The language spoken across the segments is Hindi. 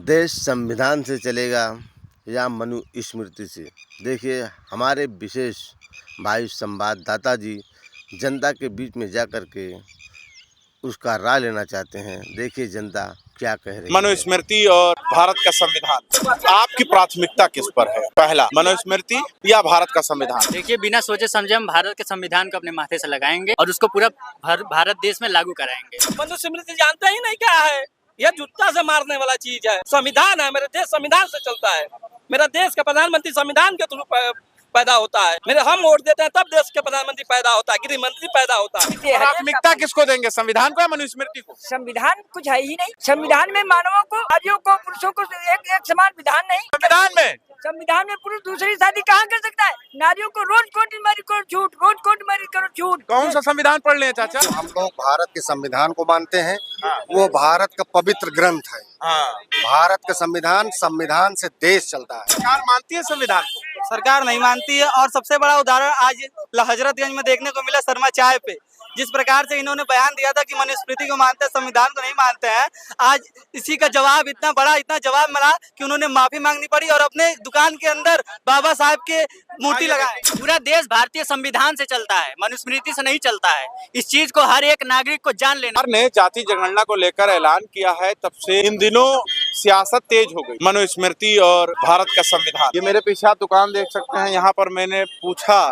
देश संविधान से चलेगा या मनुस्मृति से। देखिए, हमारे विशेष भाई संवाददाता जी जनता के बीच में जा कर के उसका राय लेना चाहते हैं। देखिए जनता क्या कह रही है। मनुस्मृति और भारत का संविधान, आपकी प्राथमिकता किस पर है? पहला, मनुस्मृति या भारत का संविधान? देखिए, बिना सोचे समझे हम भारत के संविधान को अपने माथे से लगाएंगे और उसको पूरा भारत देश में लागू कराएंगे। मनुस्मृति जानते ही नहीं क्या है, यह जूता से मारने वाला चीज है। संविधान है, मेरा देश संविधान से चलता है। मेरा देश का प्रधानमंत्री संविधान के थ्रू पैदा होता है। मेरे हम वोट देते हैं तब देश के प्रधानमंत्री पैदा होता है, गृह मंत्री पैदा होता है। प्राथमिकता किसको देंगे, संविधान को या मनुस्मृति को? संविधान कुछ है ही नहीं। संविधान में मानवों को, नारियों को, पुरुषों को एक समान विधान नहीं। संविधान में पुरुष दूसरी शादी कहाँ कर सकता है? नारियों को रोज कोर्ट मैरिज करो झूठ, रोज कोर्ट मैरिज करो झूठ। कौन सा संविधान पढ़ ले चाचा? हम लोग भारत के संविधान को मानते हैं। वो भारत का पवित्र ग्रंथ है। भारत का संविधान, संविधान से देश चलता है। सरकार मानती है संविधान को? सरकार नहीं मानती है। और सबसे बड़ा उदाहरण आज हजरतगंज में देखने को मिला शर्मा चाय पे, जिस प्रकार से इन्होंने बयान दिया था कि मनुस्मृति को मानते हैं, संविधान को नहीं मानते हैं। आज इसी का जवाब इतना जवाब मिला कि उन्होंने माफी मांगनी पड़ी और अपने दुकान के अंदर बाबा साहब के मूर्ति लगाए। पूरा देश भारतीय संविधान से चलता है, मनुस्मृति से नहीं चलता है। इस चीज को हर एक नागरिक को जान लेना। सरकार ने जाति जनगणना को लेकर ऐलान किया है, तब से इन दिनों सियासत तेज हो गई। मनुस्मृति और भारत का संविधान, ये मेरे पीछे आप दुकान देख सकते हैं। यहाँ पर मैंने पूछा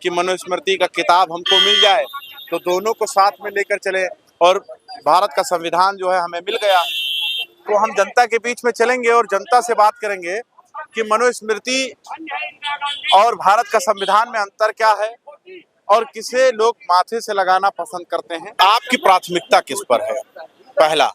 कि मनुस्मृति का किताब हमको मिल जाए तो दोनों को साथ में लेकर चले, और भारत का संविधान जो है हमें मिल गया। तो हम जनता के बीच में चलेंगे और जनता से बात करेंगे कि मनुस्मृति और भारत का संविधान में अंतर क्या है और किसे लोग माथे से लगाना पसंद करते हैं। आपकी प्राथमिकता किस पर है? पहला,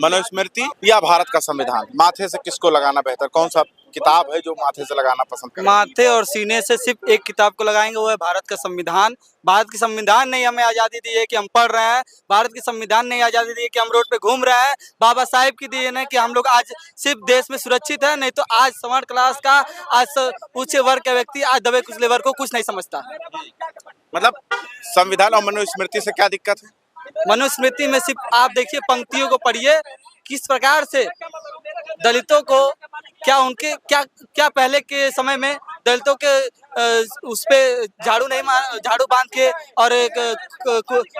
मनुस्मृति या भारत का संविधान? माथे से किसको लगाना बेहतर? कौन सा किताब है जो माथे से लगाना पसंद करें? माथे और सीने से सिर्फ एक किताब को लगाएंगे, वो है भारत का संविधान। भारत की संविधान ने हमें आजादी दी है कि हम पढ़ रहे हैं। भारत की संविधान ने आजादी दी है कि हम रोड पे घूम रहे हैं। बाबा साहेब की दी है कि हम लोग आज सिर्फ देश में सुरक्षित है, नहीं तो आज सवर्ण क्लास का, आज उच्च वर्ग का व्यक्ति आज दबे कुचले वर्ग को कुछ नहीं समझता। मतलब संविधान और मनुस्मृति से क्या दिक्कत है? मनुस्मृति में सिर्फ आप देखिए, पंक्तियों को पढ़िए, किस प्रकार से दलितों को क्या पहले के समय में दलितों के उस पे झाड़ू बांध के और एक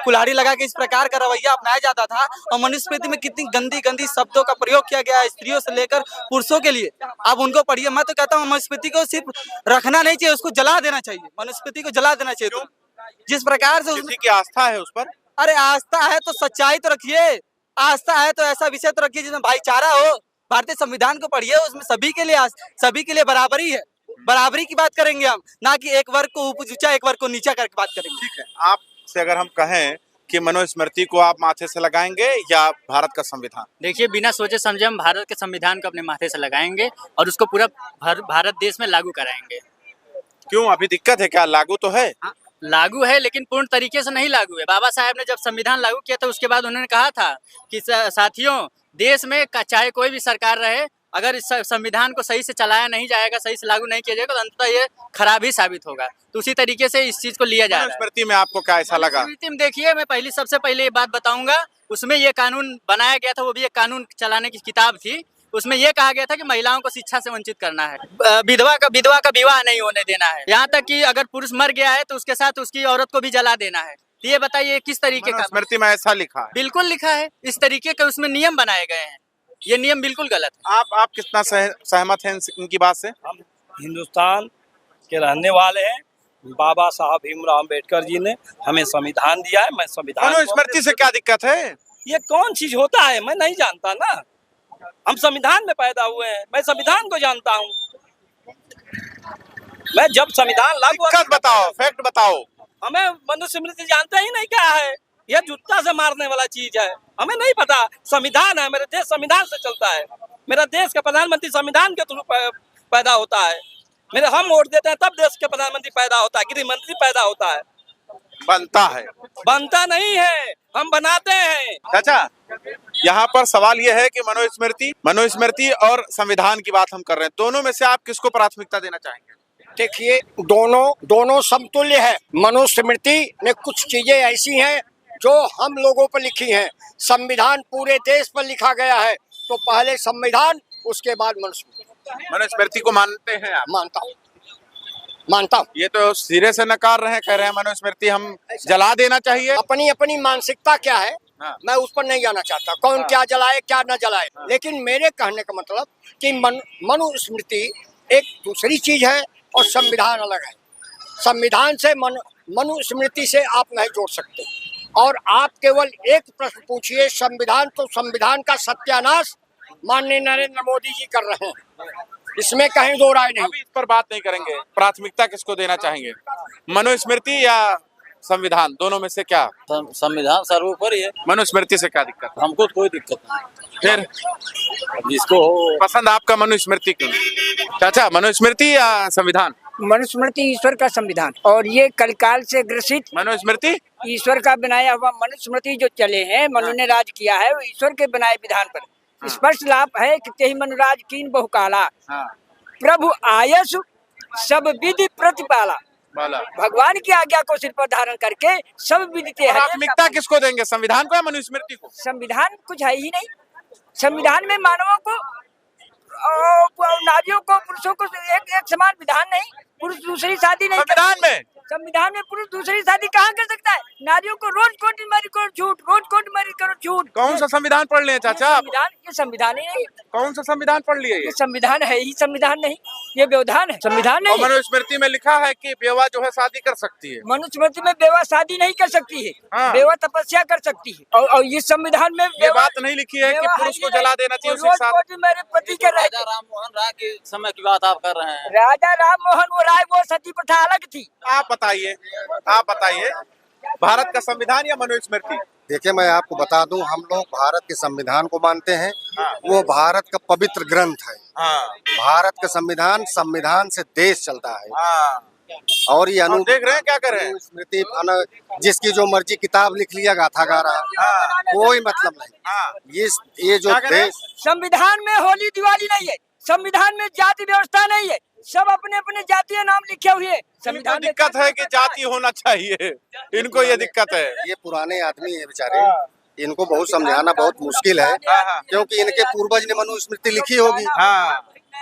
कुल्हाड़ी लगा के इस प्रकार का रवैया अपनाया जाता था। और मनुस्मृति में कितनी गंदी शब्दों का प्रयोग किया गया है, स्त्रियों से लेकर पुरुषों के लिए। आप उनको पढ़िए। मैं तो कहता हूँ मनुस्मृति को सिर्फ रखना नहीं चाहिए, उसको जला देना चाहिए। मनुस्मृति को जला देना चाहिए। जिस प्रकार से किसी की आस्था है उस पर? अरे आस्था है तो सच्चाई तो रखिए, आस्था है तो ऐसा विषय तो रखिए जिसमें भाईचारा हो। भारतीय संविधान को पढ़िए, उसमें सभी के लिए बराबरी है। बराबरी की बात करेंगे हम, ना कि एक वर्ग को ऊंचा एक वर्ग को नीचा करके बात करेंगे। ठीक है, आपसे अगर हम कहें कि मनुस्मृति को आप माथे से लगाएंगे या भारत का संविधान? देखिए, बिना सोचे समझे हम भारत के संविधान को अपने माथे से लगाएंगे और उसको पूरा भारत देश में लागू कराएंगे। क्यों, अभी दिक्कत है क्या? लागू तो है। लागू है, लेकिन पूर्ण तरीके से नहीं लागू है। बाबा साहब ने जब संविधान लागू किया था, उसके बाद उन्होंने कहा था कि साथियों, देश में चाहे कोई भी सरकार रहे, अगर इस संविधान को सही से चलाया नहीं जाएगा, सही से लागू नहीं किया जाएगा, तो अंततः ये खराब ही साबित होगा। तो उसी तरीके से इस चीज को लिया जा रहा है। मनुस्मृति में आपको क्या ऐसा लगा? मनुस्मृति में देखिए, मैं सबसे पहले ये बात बताऊंगा, उसमें ये कानून बनाया गया था, वो भी एक कानून चलाने की किताब थी। उसमें यह कहा गया था कि महिलाओं को शिक्षा से वंचित करना है, विधवा का विवाह नहीं होने देना है, यहाँ तक कि अगर पुरुष मर गया है तो उसके साथ उसकी औरत को भी जला देना है। ये बताइए किस तरीके का? स्मृति में ऐसा लिखा है? बिल्कुल लिखा है। इस तरीके के उसमें नियम बनाए गए हैं। ये नियम बिल्कुल गलत है। आप कितना सहमत हैं इनकी बात से? हम हिंदुस्तान के रहने वाले हैं। बाबा साहब भीमराव अम्बेडकर जी ने हमें संविधान दिया है। मैं संविधान, मनुस्मृति से क्या दिक्कत है? ये कौन चीज होता है मैं नहीं जानता ना। हम संविधान में पैदा हुए हैं, मैं संविधान को जानता हूँ। मैं जब संविधान लागू, बताओ, फैक्ट बताओ। हमें मनुस्मृति जानते ही नहीं क्या है, यह जूता से मारने वाला चीज है। हमें नहीं पता। संविधान है, मेरा देश संविधान से चलता है। मेरा देश का प्रधानमंत्री संविधान के थ्रू पैदा होता है। मेरे हम वोट देते हैं तब देश के प्रधानमंत्री पैदा होता है, गृह मंत्री पैदा होता है। बनता है? बनता नहीं है, हम बनाते हैं। चाचा, यहाँ पर सवाल यह है कि मनुस्मृति और संविधान की बात हम कर रहे हैं, दोनों में से आप किसको प्राथमिकता देना चाहेंगे? देखिए, दोनों समतुल्य है। मनुस्मृति में कुछ चीजें ऐसी हैं जो हम लोगों पर लिखी हैं। संविधान पूरे देश पर लिखा गया है, तो पहले संविधान उसके बाद मनुस्मृति। मनुस्मृति को मानते हैं आप? मानता हूँ। ये तो सिरे से नकार रहे हैं, कह रहे हैं मनुस्मृति हम जला देना चाहिए। अपनी अपनी मानसिकता क्या है, हाँ। मैं उस पर नहीं जाना चाहता, कौन क्या जलाए क्या न जलाए, लेकिन मेरे कहने का मतलब कि मनुस्मृति एक दूसरी चीज है और संविधान अलग है। संविधान से मनुस्मृति से आप नहीं जोड़ सकते। और आप केवल एक प्रश्न पूछिए, संविधान तो संविधान का सत्यानाश माननीय नरेंद्र मोदी जी कर रहे हैं, इसमें कहीं दो राय नहीं। अभी इस पर बात नहीं करेंगे। प्राथमिकता किसको देना चाहेंगे, मनुस्मृति या संविधान, दोनों में से क्या? संविधान सर्वोपरि है। मनुस्मृति से क्या दिक्कत? हमको कोई दिक्कत नहीं। फिर जिसको हो पसंद आपका मनुस्मृति क्यों? चाचा, मनुस्मृति या संविधान? मनुस्मृति ईश्वर का संविधान, और ये कलकाल से ग्रसित मनुस्मृति ईश्वर का बनाया हुआ मनुस्मृति जो चले हैं, मनु ने राज किया है वो ईश्वर के बनाए विधान पर स्पष्ट लाभ है कि तेहि मनुराज कीन बहुकाला, प्रभु आयसु सब विधि प्रतिपाला। भगवान की आज्ञा को सिर पर धारण करके सब विदिते। प्राथमिकता किसको देंगे, संविधान को या मनुस्मृति को? संविधान कुछ है ही नहीं। संविधान में मानवों को और नारियों को पुरुषों को एक समान विधान नहीं, पुरुष दूसरी शादी नहीं। संविधान में पुरुष दूसरी शादी कहाँ कर सकता है? नारियों को रोज कोर्ट मैरी करो झूठ, रोज कोर्ट मैरी करो झूठ। कौन सा संविधान पढ़ लिए चाचा? ये संविधान ही नहीं। कौन सा संविधान पढ़ लिए? ये संविधान है ही संविधान नहीं, ये व्यवधान है, संविधान नहीं। मनुस्मृति में लिखा है कि बेवा जो है शादी कर सकती है। मनुस्मृति में बेवा शादी नहीं कर सकती है, बेवा तपस्या कर सकती है। और ये संविधान में ये बात नहीं लिखी है कि पुरुष को जला देना चाहिए उसके साथ। मेरे पति के राजा राम मोहन राय के समय की बात आप कर रहे हैं। राजा राम मोहन वो राय, वो सती प्रथा अलग थी। आप बताइए भारत का संविधान या मनुस्मृति? देखिए, मैं आपको बता दूं, हम लोग भारत के संविधान को मानते हैं। वो भारत का पवित्र ग्रंथ है। भारत का संविधान से देश चलता है। और ये देख रहे हैं क्या कर रहे हैं? स्मृति जिसकी जो मर्जी किताब लिख लिया, गाथा गा रहा, कोई मतलब नहीं। ये जो देश, संविधान में होली दिवाली नहीं है, संविधान में जाति व्यवस्था नहीं है, सब अपने अपने जातीय नाम लिखे हुए। संविधान दिक्कत है कि जाति होना चाहिए, इनको ये दिक्कत है। ये पुराने आदमी है बेचारे, इनको बहुत समझाना बहुत मुश्किल है, क्योंकि इनके पूर्वज ने मनुस्मृति लिखी होगी,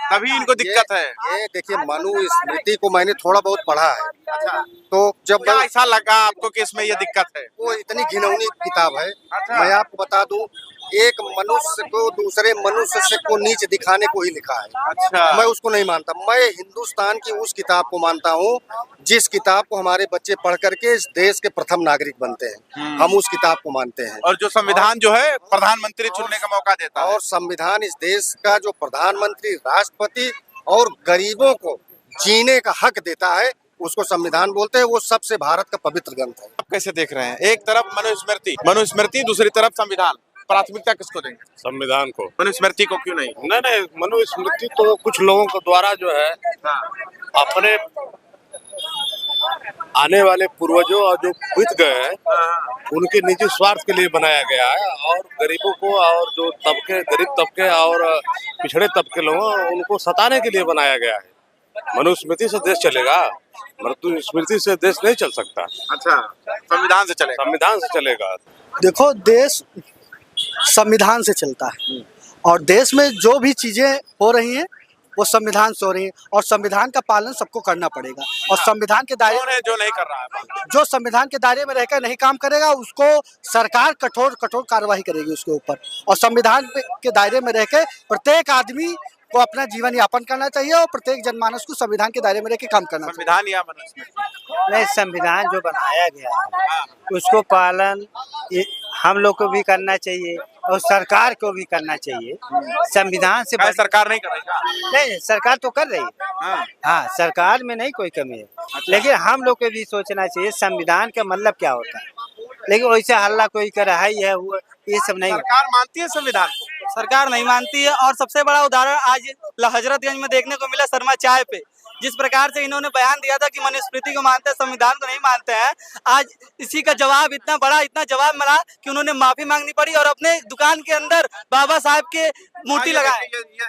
तभी इनको दिक्कत है। ये देखिए, मनुस्मृति को मैंने थोड़ा बहुत पढ़ा है। तो जब ऐसा लगा आपको कि इसमें ये दिक्कत है? वो इतनी घिनौनी किताब है। मैं आपको बता दूं, एक मनुष्य को दूसरे मनुष्य से को नीच दिखाने को ही लिखा है। मैं उसको नहीं मानता। मैं हिंदुस्तान की उस किताब को मानता हूँ जिस किताब को हमारे बच्चे पढ़ करके इस देश के प्रथम नागरिक बनते हैं। हम उस किताब को मानते हैं। और जो संविधान जो है प्रधानमंत्री चुनने का मौका देता है, और संविधान इस देश का जो प्रधानमंत्री, राष्ट्रपति और गरीबों को जीने का हक देता है, उसको संविधान बोलते हैं। वो सबसे भारत का पवित्र ग्रंथ है। आप कैसे देख रहे हैं? एक तरफ मनुस्मृति, दूसरी तरफ संविधान, प्राथमिकता किसको देंगे? संविधान को। मनुस्मृति को क्यों नहीं? नहीं, मनुस्मृति तो कुछ लोगों के द्वारा जो है अपने आने वाले पूर्वजों और जो बीत गए हैं उनके निजी स्वार्थ के लिए बनाया गया है, और गरीबों को और जो गरीब तबके और पिछड़े तबके लोगों उनको सताने के लिए बनाया गया है। मनुस्मृति से देश चलेगा, मनुस्मृति से देश नहीं चल सकता। अच्छा, संविधान से चलेगा? संविधान से चलेगा। देखो, देश संविधान से चलता है, और देश में जो भी चीजें हो रही हैं वो संविधान से हो रही है, और संविधान का पालन सबको करना पड़ेगा। और संविधान के दायरे में जो नहीं कर रहा है, जो संविधान के दायरे में रहकर नहीं काम करेगा, उसको सरकार कठोर कार्रवाई करेगी उसके ऊपर। और संविधान के दायरे में रहकर प्रत्येक आदमी को अपना जीवन यापन करना चाहिए, और प्रत्येक जनमानस को संविधान के दायरे में रहकर काम करना चाहिए। संविधान या मनुस्मृति? नहीं, संविधान जो बनाया गया है उसको पालन हम लोग को भी करना चाहिए और सरकार को भी करना चाहिए। संविधान से सरकार नहीं कर रही? नहीं, सरकार तो कर रही है। हाँ, सरकार में नहीं कोई कमी है, लेकिन हम लोग को भी सोचना चाहिए संविधान का मतलब क्या होता है। लेकिन वैसे हल्ला कोई कर रहा है, ये सब नहीं। सरकार मानती है संविधान? सरकार नहीं मानती है। और सबसे बड़ा उदाहरण आज हजरतगंज में देखने को मिला शर्मा चाय पे, जिस प्रकार से इन्होंने बयान दिया था कि मनुस्मृति को मानते हैं, संविधान को नहीं मानते हैं, आज इसी का जवाब इतना जवाब मिला कि उन्होंने माफी मांगनी पड़ी और अपने दुकान के अंदर बाबा साहब के मूर्ति लगाए।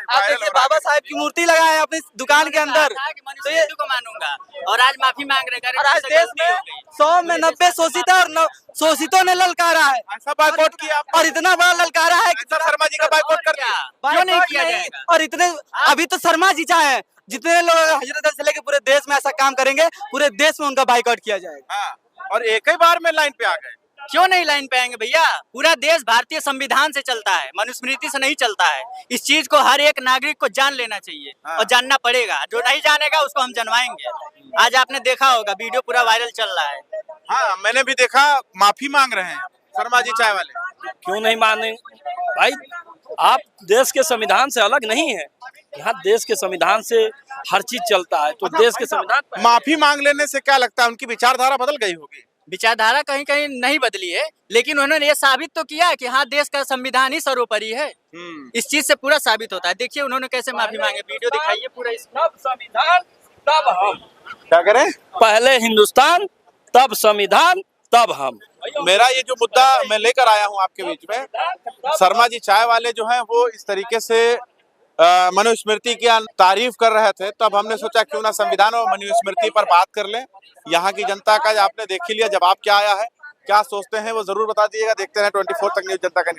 आप देखिए, बाबा साहब की मूर्ति लगाए अपनी दुकान के अंदर। तो ये को मानूंगा और आज माफी मांग रहे। और आज देश में 100 में 90 शोषित है और शोषितों ने ललकारा है, ऐसा बाइकआउट किया और इतना बड़ा ललकारा है कि शर्मा जी का बाइकआउट कर दिया। क्यों नहीं किया जाएगा? और इतने अभी तो शर्मा जी चाहे जितने लोग हजरत से लेके पूरे देश में ऐसा काम करेंगे, पूरे देश में उनका बाइकआउट किया जाएगा। हाँ, और एक ही बार में लाइन पे आ गए। क्यों नहीं लाइन पे आएंगे भैया? पूरा देश भारतीय संविधान से चलता है, मनुस्मृति से नहीं चलता है। इस चीज को हर एक नागरिक को जान लेना चाहिए। हाँ। और जानना पड़ेगा। जो नहीं जानेगा उसको हम जनवाएंगे। आज आपने देखा होगा, वीडियो पूरा वायरल चल रहा है। हाँ, मैंने भी देखा, माफी मांग रहे हैं शर्मा जी चाय वाले। क्यों नहीं माने भाई? आप देश के संविधान से अलग नहीं है। यहाँ देश के संविधान से हर चीज चलता है, तो देश के संविधान। माफी मांग लेने से क्या लगता है, उनकी विचारधारा बदल गई होगी? विचारधारा कहीं कहीं नहीं बदली है, लेकिन उन्होंने ये साबित तो किया है कि हाँ, देश का संविधान ही सर्वोपरि है। इस चीज से पूरा साबित होता है। देखिए उन्होंने कैसे माफी मांगे, वीडियो दिखाइए पूरा। तब संविधान तब हम। क्या करें? पहले हिंदुस्तान, तब संविधान, तब हम। मेरा ये जो मुद्दा मैं लेकर आया हूँ आपके बीच में, शर्मा जी चाय वाले जो हैं वो इस तरीके से मनुस्मृति की तारीफ कर रहे थे, तब हमने सोचा क्यों ना संविधान और मनुस्मृति पर बात कर लें। यहाँ की जनता का आपने देख ही लिया जवाब क्या आया है, क्या सोचते हैं वो जरूर बता दीजिएगा। देखते रहे 24 तक न्यूज़, जनता का।